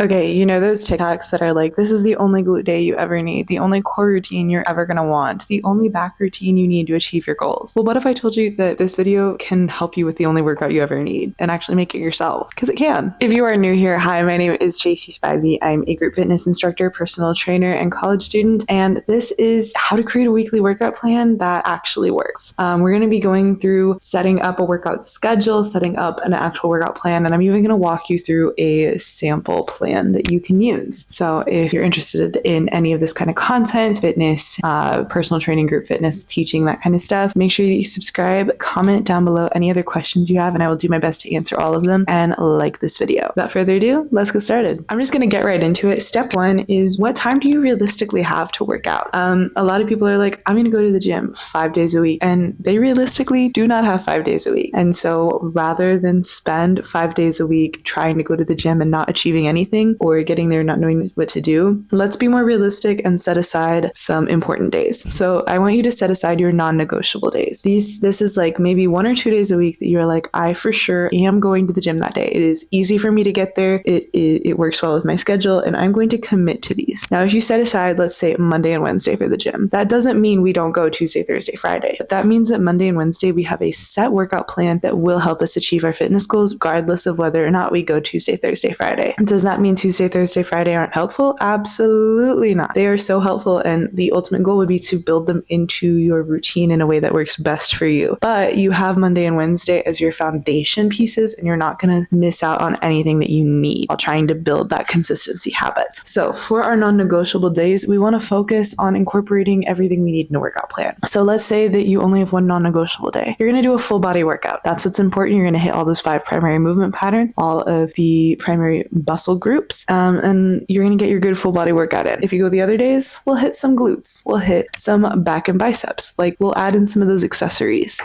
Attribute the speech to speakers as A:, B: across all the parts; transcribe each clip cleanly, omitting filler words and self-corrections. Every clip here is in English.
A: Okay, you know those TikToks that are like, this is the only glute day you ever need, the only core routine you're ever gonna want, the only back routine you need to achieve your goals. Well, what if I told you that this video can help you with the only workout you ever need and actually make it yourself? Because it can. If you are new here, hi, my name is Tracy Spivey. I'm a group fitness instructor, personal trainer, and college student, and this is how to create a weekly workout plan that actually works. We're gonna be going through setting up a workout schedule, setting up an actual workout plan, and I'm even gonna walk you through a sample plan that you can use. So if you're interested in any of this kind of content, fitness, personal training, group fitness, teaching, that kind of stuff, make sure you subscribe, comment down below any other questions you have, and I will do my best to answer all of them, and like this video. Without further ado, let's get started. I'm just going to get right into it. Step one is, what time do you realistically have to work out? A lot of people are like, I'm going to go to the gym 5 days a week, and they realistically do not have 5 days a week. And so rather than spend 5 days a week trying to go to the gym and not achieving anything, or getting there not knowing what to do, let's be more realistic and set aside some important days. So I want you to set aside your non-negotiable days. This is like maybe 1 or 2 days a week that you're like, I for sure am going to the gym that day. It is easy for me to get there. It works well with my schedule, and I'm going to commit to these. Now, if you set aside, let's say, Monday and Wednesday for the gym, that doesn't mean we don't go Tuesday, Thursday, Friday. But that means that Monday and Wednesday we have a set workout plan that will help us achieve our fitness goals, regardless of whether or not we go Tuesday, Thursday, Friday. Does that mean Tuesday, Thursday, Friday aren't helpful? Absolutely not. They are so helpful, and the ultimate goal would be to build them into your routine in a way that works best for you. But you have Monday and Wednesday as your foundation pieces, and you're not going to miss out on anything that you need while trying to build that consistency habit. So for our non-negotiable days, we want to focus on incorporating everything we need in a workout plan. So let's say that you only have one non-negotiable day. You're going to do a full body workout. That's what's important. You're going to hit all those 5 primary movement patterns, all of the primary muscle groups, and you're going to get your good full body workout in. If you go the other days, we'll hit some glutes. We'll hit some back and biceps. Like, we'll add in some of those accessories.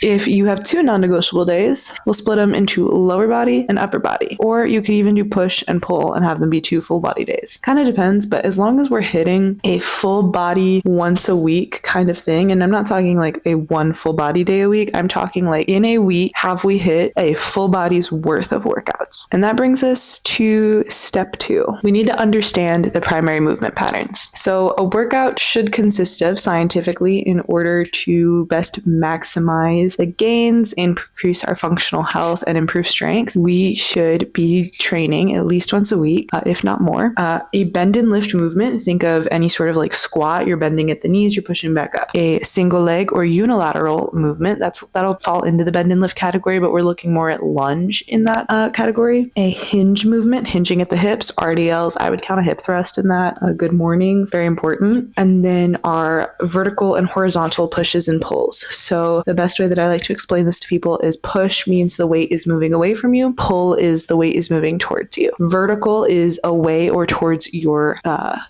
A: If you have 2 non-negotiable days, we'll split them into lower body and upper body. Or you could even do push and pull and have them be 2 full body days. Kind of depends, but as long as we're hitting a full body once a week kind of thing, and I'm not talking like a 1 full body day a week, I'm talking like in a week, have we hit a full body's worth of workouts? And that brings us to step 2. We need to understand the primary movement patterns. So a workout should consist of, scientifically, in order to best maximize the gains, increase our functional health, and improve strength, we should be training at least once a week, if not more. A bend and lift movement, think of any sort of like squat, you're bending at the knees, you're pushing back up. A single leg or unilateral movement, that'll fall into the bend and lift category, but we're looking more at lunge in that category. A hinge movement, hinging at the hips, RDLs, I would count a hip thrust in that. Good mornings, very important. And then our vertical and horizontal pushes and pulls. So the best way that I like to explain this to people is push means the weight is moving away from you. Pull is the weight is moving towards you. Vertical is away or towards your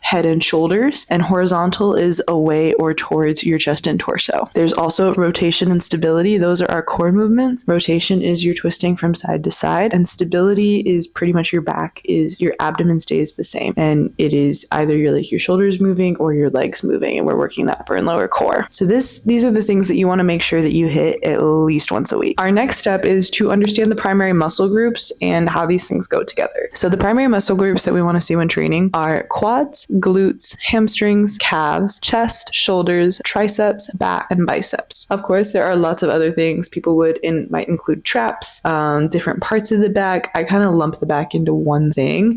A: head and shoulders, and horizontal is away or towards your chest and torso. There's also rotation and stability. Those are our core movements. Rotation is your twisting from side to side, and stability is pretty much your back, is your abdomen stays the same, and it is either your shoulders moving or your legs moving, and we're working the upper and lower core. So these are the things that you want to make sure that you hit at least once a week. Our next step is to understand the primary muscle groups and how these things go together. So the primary muscle groups that we want to see when training are quads, glutes, hamstrings, calves, chest, shoulders, triceps, back, and biceps. Of course, there are lots of other things. People might include traps, different parts of the back. I kind of lump the back into one thing,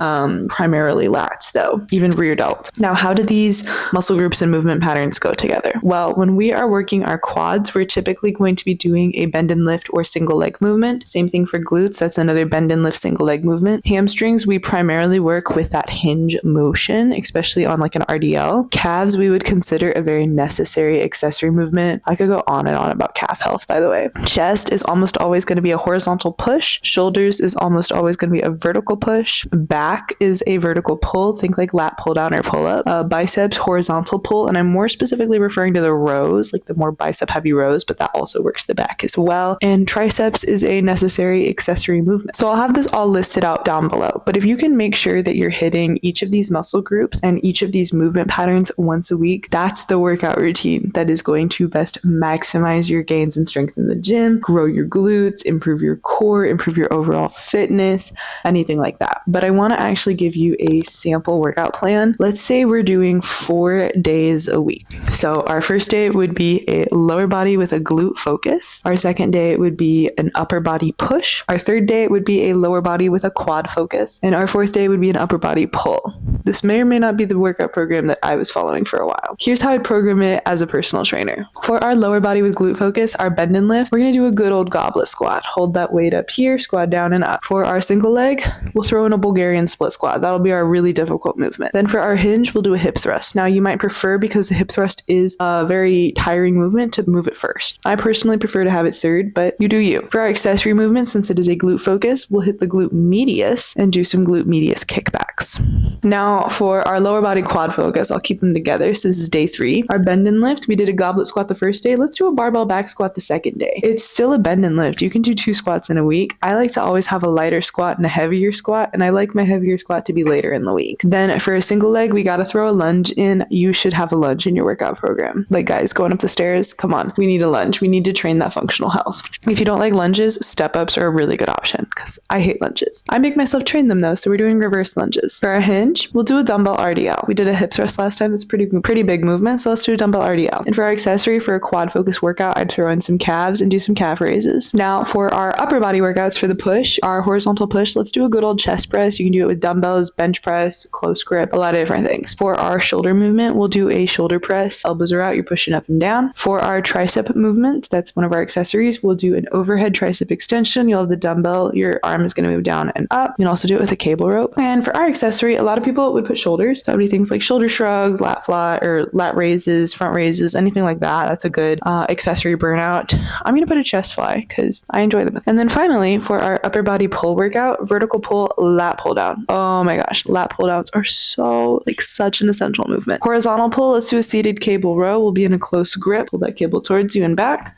A: primarily lats though, even rear delt. Now, how do these muscle groups and movement patterns go together? Well, when we are working our quads, we're typically going to be doing a bend and lift or single leg movement. Same thing for glutes. That's another bend and lift single leg movement. Hamstrings, we primarily work with that hinge motion, especially on like an RDL. Calves, we would consider a very necessary accessory movement. I could go on and on about calf health, by the way. Chest is almost always going to be a horizontal push. Shoulders is almost always going to be a vertical push. Back is a vertical pull. Think like lat pull down or pull up. Biceps, horizontal pull. And I'm more specifically referring to the rows, like the more bicep heavy rows, but that also works the back as well. And triceps is a necessary accessory movement. So I'll have this all listed out down below. But if you can make sure that you're hitting each of these muscle groups and each of these movement patterns once a week, that's the workout routine that is going to best maximize your gains and strength in the gym, grow your glutes, improve your core, improve your overall fitness, anything like that. But but I want to actually give you a sample workout plan. Let's say we're doing 4 days a week. So our first day would be a lower body with a glute focus. Our second day would be an upper body push. Our third day would be a lower body with a quad focus. And our fourth day would be an upper body pull. This may or may not be the workout program that I was following for a while. Here's how I'd program it as a personal trainer. For our lower body with glute focus, our bend and lift, we're going to do a good old goblet squat. Hold that weight up here, squat down and up. For our single leg, we'll throw in a Bulgarian split squat. That'll be our really difficult movement. Then for our hinge, we'll do a hip thrust. Now you might prefer, because the hip thrust is a very tiring movement, to move it first. I personally prefer to have it third, but you do you. For our accessory movement, since it is a glute focus, we'll hit the glute medius and do some glute medius kickbacks. Now for our lower body quad focus, I'll keep them together. So this is day 3. Our bend and lift, we did a goblet squat the first day. Let's do a barbell back squat the second day. It's still a bend and lift. You can do 2 squats in a week. I like to always have a lighter squat and a heavier squat, and I like my heavier squat to be later in the week. Then for a single leg, we got to throw a lunge in. You should have a lunge in your workout program. Like, guys, going up the stairs, come on. We need a lunge. We need to train that functional health. If you don't like lunges, step ups are a really good option, because I hate lunges. I make myself train them though, so we're doing reverse lunges. For our hinge, we'll do a dumbbell RDL. We did a hip thrust last time. That's pretty big movement, so let's do a dumbbell RDL. And for our accessory, for a quad focus workout, I'd throw in some calves and do some calf raises. Now for our upper body workouts, for the push, our horizontal push, let's do a good old chest press. You can do it with dumbbells, bench press, close grip, a lot of different things. For our shoulder movement, we'll do a shoulder press. Elbows are out, you're pushing up and down. For our tricep movement, that's one of our accessories, we'll do an overhead tricep extension. You'll have the dumbbell, your arm is going to move down and up. You can also do it with a cable rope. And for our accessory, a lot of people would put shoulders. So that would be things like shoulder shrugs, lat flat, or lat raises, front raises, anything like that. That's a good accessory burnout. I'm going to put a chest fly because I enjoy them. And then finally, for our upper body pull workout, vertical pull, lat pull down. Oh my gosh, lat pull downs are such an essential movement. Horizontal pull, let's do a seated cable row. We'll be in a close grip. Pull that cable towards you and back.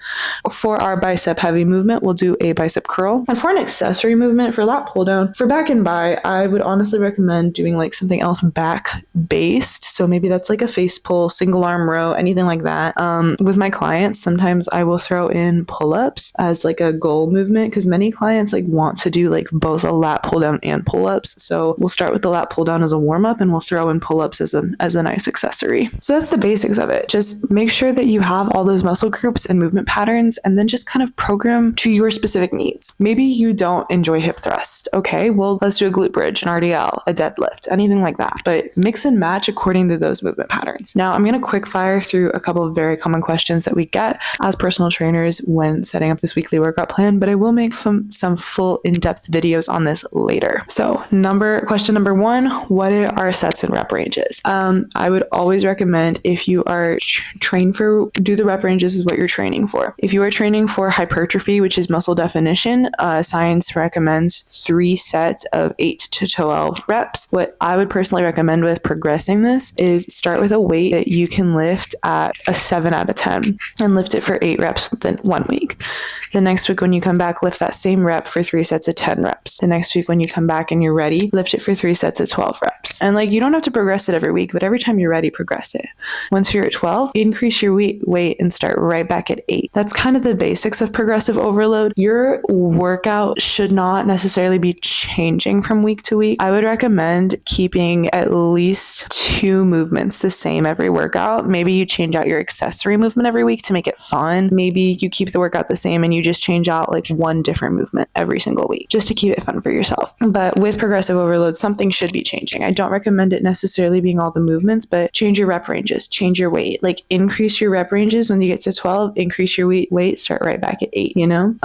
A: For our bicep heavy movement, we'll do a bicep curl. And for an accessory movement for lat pull down, for back and bi, I would honestly recommend doing like something else back based. So maybe that's like a face pull, single arm row, anything like that. With my clients, sometimes I will throw in pull-ups as like a goal movement, because many clients like want to do like both a lat pull down and pull-ups. So we'll start with the lat pull down as a warm-up, and we'll throw in pull-ups as a nice accessory. So that's the basics of it. Just make sure that you have all those muscle groups and movement patterns, and then just kind of program to your specific needs. Maybe you don't enjoy hip thrust. Okay, well, let's do a glute bridge, an RDL, a deadlift, anything like that. But mix and match according to those movement patterns. Now, I'm going to quick fire through a couple of very common questions that we get as personal trainers when setting up this weekly workout plan, but I will make some full in-depth videos on this later. So question number 1, what are our sets and rep ranges? I would always recommend, if you are trained for, do the rep ranges is what you're training for. If you are training for hypertrophy, which is muscle definition, science recommends 3 sets of 8 to 12 reps. What I would personally recommend with progressing this is start with a weight that you can lift at a 7 out of 10 and lift it for 8 reps within 1 week. The next week when you come back, lift that same rep for 3 sets of 10 reps. The next week when you come back and you're ready, lift it for 3 sets of 12 reps. And like, you don't have to progress it every week, but every time you're ready, progress it. Once you're at 12, increase your weight and start right back at 8. That's kind of the basics of progressive overload. Your workout should not necessarily be changing from week to week. I would recommend keeping at least 2 movements the same every workout. Maybe you change out your accessory movement every week to make it fun. Maybe you keep the workout the same and you just change out like 1 different movement every single week just to keep it fun for yourself. But with progressive overload, something should be changing. I don't recommend it necessarily being all the movements, but change your rep ranges, change your weight, like increase your rep ranges. When you get to 12, increase your weight, start right back at 8, you know?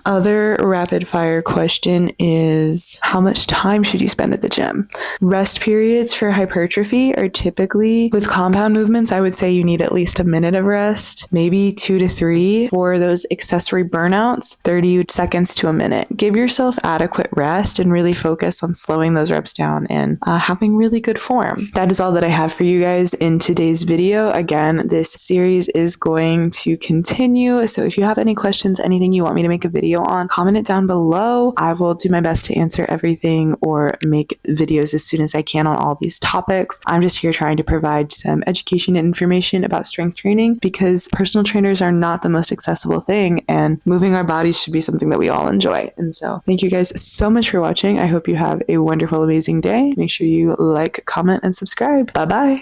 A: Other rapid fire question is, how much time should you spend at the gym? Rest periods for hypertrophy are typically, with compound movements, I would say you need at least a minute of rest, maybe 2 to 3. For those accessory burnouts, 30 seconds to a minute. Give yourself adequate rest and really focus on slowing those reps down and and having really good form. That is all that I have for you guys in today's video. Again, this series is going to continue. So if you have any questions, anything you want me to make a video on, comment it down below. I will do my best to answer everything or make videos as soon as I can on all these topics. I'm just here trying to provide some education and information about strength training because personal trainers are not the most accessible thing, and moving our bodies should be something that we all enjoy. And so thank you guys so much for watching. I hope you have a wonderful, amazing day. Make sure you like, comment, and subscribe. Bye bye.